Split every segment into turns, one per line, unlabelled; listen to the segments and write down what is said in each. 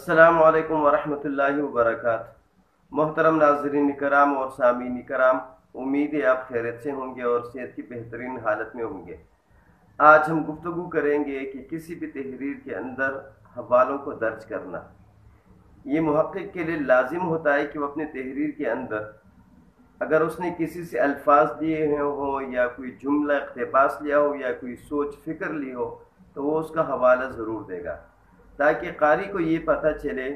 अस्सलामु अलैकुम वरहमतुल्लाहि वबरकातुहू। मोहतरम नाज़रीन कराम और सामीन कराम, उम्मीद है आप खैरियत से होंगे और सेहत की बेहतरीन हालत में होंगे। आज हम गुफ्तगू करेंगे कि किसी भी तहरीर के अंदर हवालों को दर्ज करना ये मुहक्किक के लिए लाजिम होता है कि वो अपने तहरीर के अंदर अगर उसने किसी से अल्फाज लिए हों या कोई जुमला इक़्तिबास लिया हो या कोई सोच फ़िक्र ली हो तो वो उसका हवाला ज़रूर देगा, ताकि कारी को ये पता चले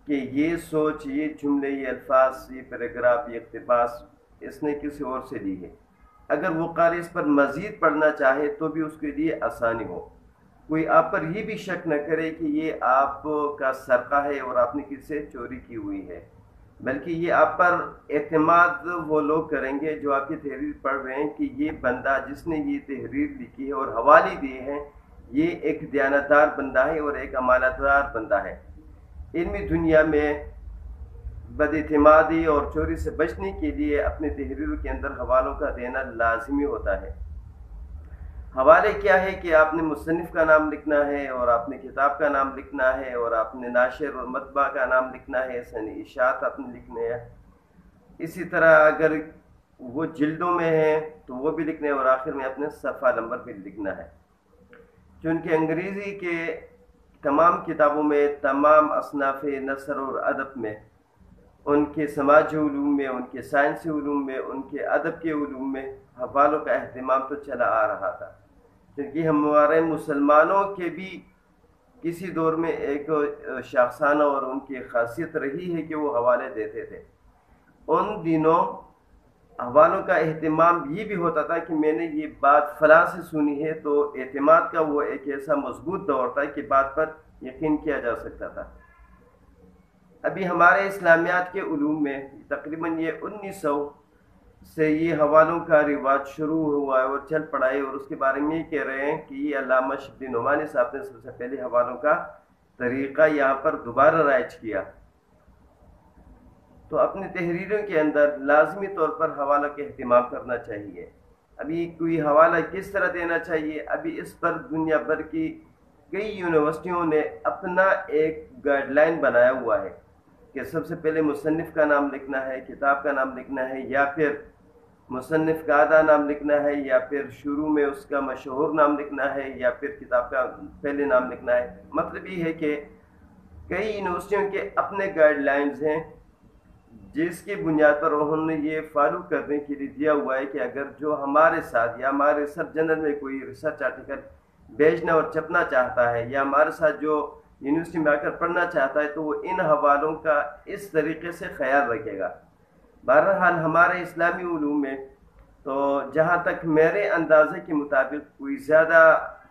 कि ये सोच, ये जुमले, ये अल्फाज, ये पैराग्राफ, ये इक़्तिबास इसने किसी और से ली है। अगर वो कारी इस पर मज़ीद पढ़ना चाहे तो भी उसके लिए आसानी हो, कोई आप पर ये भी शक न करे कि ये आपका सरका है और आपने किससे चोरी की हुई है, बल्कि ये आप पर एतमाद वो लोग करेंगे जो आपकी तहरीर पढ़ रहे हैं कि ये बंदा जिसने ये तहरीर लिखी है और हवाले दिए हैं ये एक दयानतदार बंदा है और एक अमानतदार बंदा है। इल्मी दुनिया में बदइतिमादी और चोरी से बचने के लिए अपने तहरीर के अंदर हवालों का देना लाजमी होता है। हवाले क्या है कि आपने मुसन्निफ़ का नाम लिखना है और आपने किताब का नाम लिखना है और आपने नाशिर और मतबा का नाम लिखना है, सनी इशात आपने लिखने हैं। इसी तरह अगर वो जिल्दों में है तो वो भी लिखने हैं और आखिर में अपने सफ़ा नंबर भी लिखना है। चूँकि अंग्रेज़ी के तमाम किताबों में, तमाम असनाफ़ नसर और अदब में, उनके समाजी उलूम में, उनके साइंसी उलूम में, उनके अदब के उलूम में हवालों का अहतमाम तो चला आ रहा था, क्योंकि हमारे मुसलमानों के भी किसी दौर में एक शाखसाना और उनकी खासियत रही है कि वो हवाले देते थे। उन दिनों हवालों का एहतमाम ये भी होता था कि मैंने ये बात फलां से सुनी है, तो एतमाद का वो एक ऐसा मजबूत दौर था कि बात पर यकीन किया जा सकता था। अभी हमारे इस्लामियात के उलूम में तकरीबन ये 1900 से ये हवालों का रिवाज शुरू हुआ है और चल पड़ा है, और उसके बारे में ये कह रहे हैं कि ये अल्लामा शब्बी नुमानी साहब ने सबसे पहले हवालों का तरीक़ा यहाँ पर दोबारा राइज किया। तो अपनी तहरीरों के अंदर लाजमी तौर पर हवाला का एहतमाम करना चाहिए। अभी कोई हवाला किस तरह देना चाहिए, अभी इस पर दुनिया भर की कई यूनिवर्सिटियों ने अपना एक गाइडलाइन बनाया हुआ है कि सबसे पहले मुसन्निफ़ का नाम लिखना है, किताब का नाम लिखना है, या फिर मुसन्निफ़ का आधा नाम लिखना है, या फिर शुरू में उसका मशहूर नाम लिखना है, या फिर किताब का पहले नाम लिखना है। मतलब ये है कि कई यूनिवर्सिटियों के अपने गाइडलाइंस हैं जिसकी बुनियाद पर उन्होंने ये फॉलो करने के लिए दिया हुआ है कि अगर जो हमारे साथ या हमारे रिसर्च जर्नल में कोई रिसर्च आर्टिकल भेजना और छपना चाहता है या हमारे साथ जो यूनिवर्सिटी में आकर पढ़ना चाहता है तो वो इन हवालों का इस तरीके से ख्याल रखेगा। बहरहाल हमारे इस्लामी उलूम में तो जहाँ तक मेरे अंदाजे के मुताबिक कोई ज़्यादा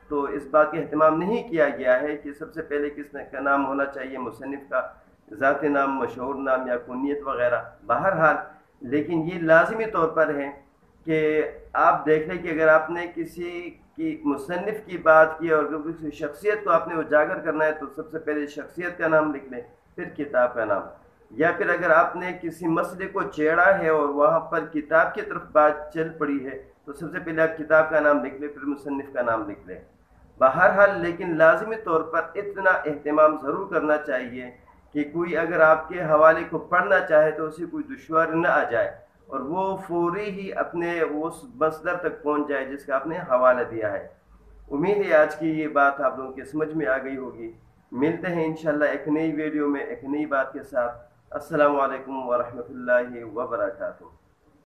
तो इस बात का अहतमाम नहीं किया गया है कि सबसे पहले किस का नाम होना चाहिए, मुसन्निफ़ का ज़ाती नाम, मशहूर नाम या कुनियत वगैरह। बहरहाल लेकिन ये लाजमी तौर पर है कि आप देख लें कि अगर आपने किसी की मुसन्निफ़ की बात की और किसी शख्सियत को आपने उजागर करना है तो सबसे पहले शख्सियत का नाम लिख लें, फिर किताब का नाम। या फिर अगर आपने किसी मसले को छेड़ा है और वहाँ पर किताब की तरफ बात चल पड़ी है तो सबसे पहले आप किताब का नाम लिख लें, फिर मुसन्निफ़ का नाम लिख लें। बहरहाल लेकिन लाजमी तौर पर इतना एहतमाम ज़रूर करना चाहिए कि कोई अगर आपके हवाले को पढ़ना चाहे तो उसे कोई दुश्वारी न आ जाए और वो फौरी ही अपने उस मसदर तक पहुंच जाए जिसका आपने हवाला दिया है। उम्मीद है आज की ये बात आप लोगों के समझ में आ गई होगी। मिलते हैं इंशाल्लाह एक नई वीडियो में एक नई बात के साथ। अस्सलामु अलैकुम वरहमतुल्लाहि वबरकातुहू।